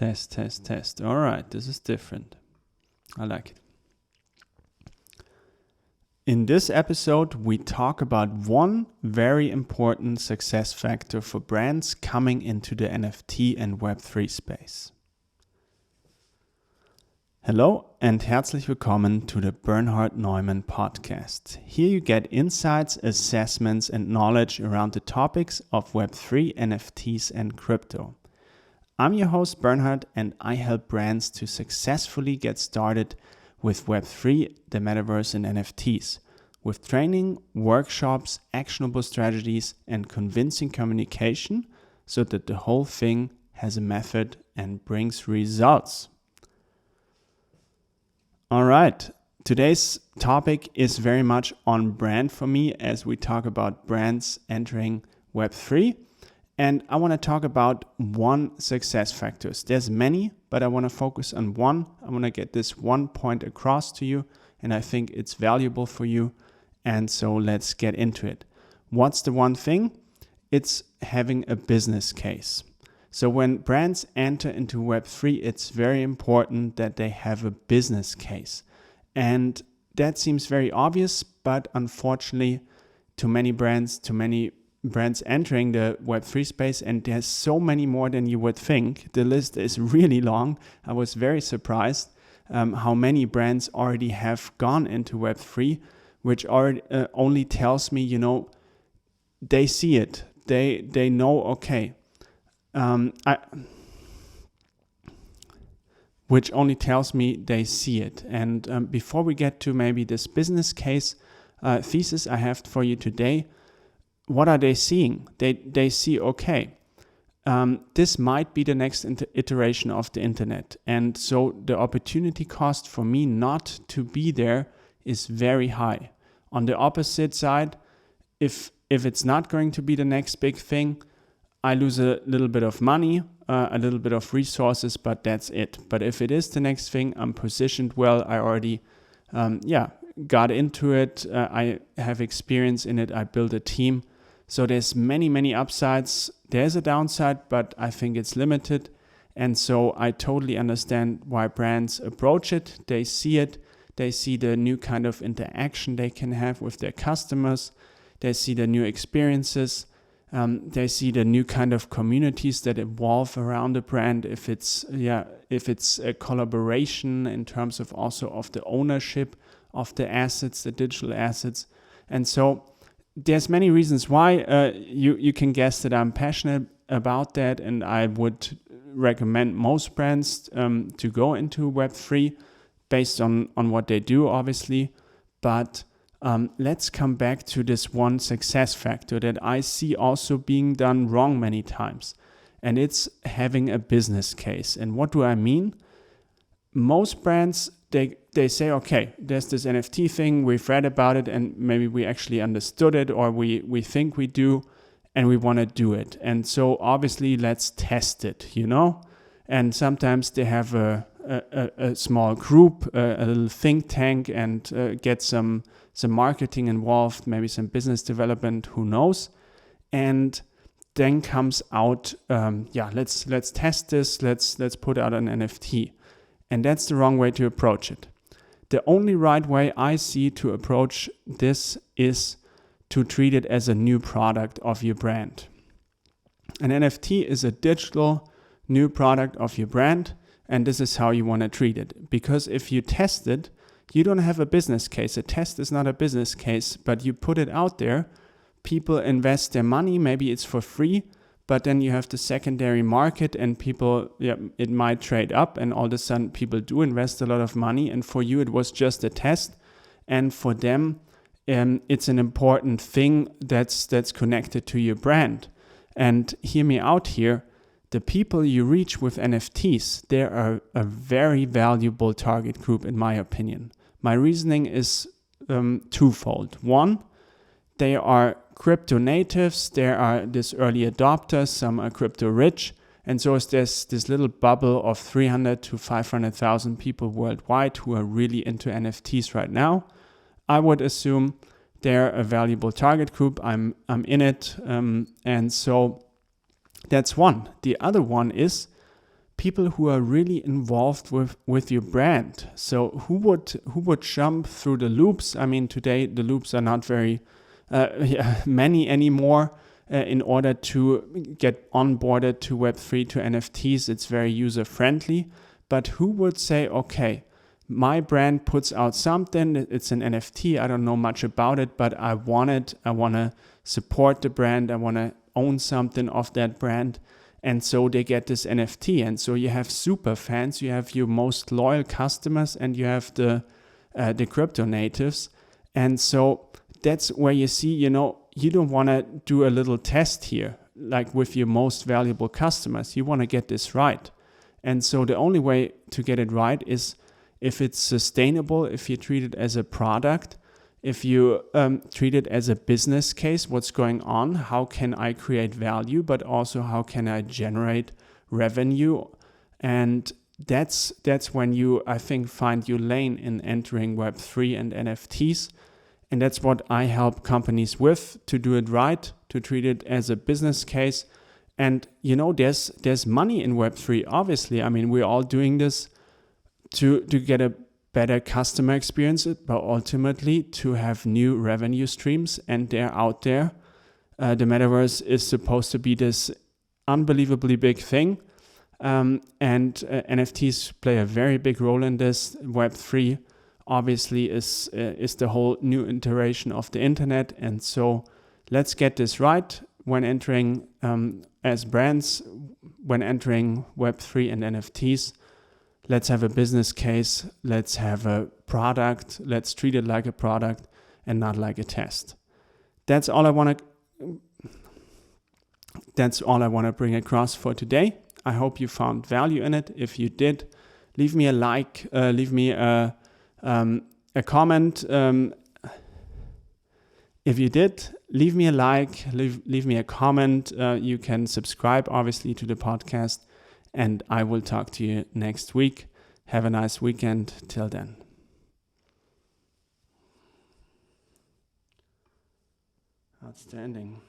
Test. All right, this is different. I like it. In this episode, we talk about one very important success factor for brands coming into the NFT and Web3 space. Hello and herzlich willkommen to the Bernhard Neumann podcast. Here you get insights, assessments, and knowledge around the topics of Web3, NFTs, and crypto. I'm your host Bernhard, and I help brands to successfully get started with Web3, the metaverse, and NFTs, with training, workshops, actionable strategies, and convincing communication so that the whole thing has a method and brings results. All right, today's topic is very much on brand for me as we talk about brands entering Web3. And I want to talk about one success factor. There's many, but I want to focus on one. I want to get this one point across to you, and I think it's valuable for you. And so let's get into it. What's the one thing? It's having a business case. So when brands enter into Web3, it's very important that they have a business case. And that seems very obvious, but unfortunately, to many brands entering the Web3 space, and there's so many more than you would think. The list is really long. I was very surprised how many brands already have gone into Web3, which only tells me, they see it. They know, okay. Which only tells me they see it. And before we get to maybe this business case thesis I have for you today, what are they seeing? They see, okay, this might be the next iteration of the internet. And so the opportunity cost for me not to be there is very high. On the opposite side, if it's not going to be the next big thing, I lose a little bit of money, a little bit of resources, but that's it. But if it is the next thing, I'm positioned well. I already got into it. I have experience in it. I built a team. So there's many upsides. There's a downside, but I think it's limited. And so I totally understand why brands approach it. They see it. They see the new kind of interaction they can have with their customers. They see the new experiences. They see the new kind of communities that evolve around the brand. If it's a collaboration in terms of also of the ownership of the assets, the digital assets. And so there's many reasons why. You can guess that I'm passionate about that, and I would recommend most brands to go into Web3 based on what they do, obviously. But let's come back to this one success factor that I see also being done wrong many times, and it's having a business case. And what do I mean? Most brands, they say, okay, there's this NFT thing, we've read about it, and maybe we actually understood it, or we think we do, and we want to do it. And so obviously let's test it, And sometimes they have a small group, a little think tank, and get some marketing involved, maybe some business development, who knows. And then comes out, let's test this, let's put out an NFT. And that's the wrong way to approach it. The only right way I see to approach this is to treat it as a new product of your brand. An NFT is a digital new product of your brand, and this is how you want to treat it. Because if you test it, you don't have a business case. A test is not a business case, but you put it out there. People invest their money, maybe it's for free, but then you have the secondary market, and people, it might trade up, and all of a sudden people do invest a lot of money, and for you it was just a test, and for them it's an important thing that's connected to your brand. And hear me out here, the people you reach with NFTs, they are a very valuable target group in my opinion. My reasoning is twofold. One, they are crypto natives, there are these early adopters, some are crypto rich, and so there's this little bubble of 300 to 500,000 people worldwide who are really into NFTs right now. I would assume they're a valuable target group. I'm in it, and so that's one. The other one is people who are really involved with your brand. So who would jump through the loops? I mean, today the loops are not very many anymore. In order to get onboarded to Web3, to NFTs, it's very user-friendly. But who would say, okay, my brand puts out something, it's an NFT, I don't know much about it, but I want it, I want to support the brand, I want to own something of that brand. And so they get this NFT. And so you have super fans, you have your most loyal customers, and you have the crypto natives. And so that's where you see, you don't want to do a little test here, like with your most valuable customers. You want to get this right. And so the only way to get it right is if it's sustainable, if you treat it as a product, if you treat it as a business case, what's going on, how can I create value, but also how can I generate revenue? And that's when you, I think, find your lane in entering Web3 and NFTs. And that's what I help companies with, to do it right, to treat it as a business case. And, there's money in Web3, obviously. I mean, we're all doing this to get a better customer experience, but ultimately to have new revenue streams. And they're out there. The metaverse is supposed to be this unbelievably big thing. And NFTs play a very big role in this. Web3 obviously is the whole new iteration of the internet. And so let's get this right when entering as brands, when entering Web3 and NFTs. Let's have a business case, let's have a product, let's treat it like a product and not like a test. That's all I want to bring across for today. I hope you found value in it. If you did, leave me a like, leave me a comment. If you did, leave me a like, leave me a comment. You can subscribe, obviously, to the podcast, and I will talk to you next week. Have a nice weekend. Till then. Outstanding.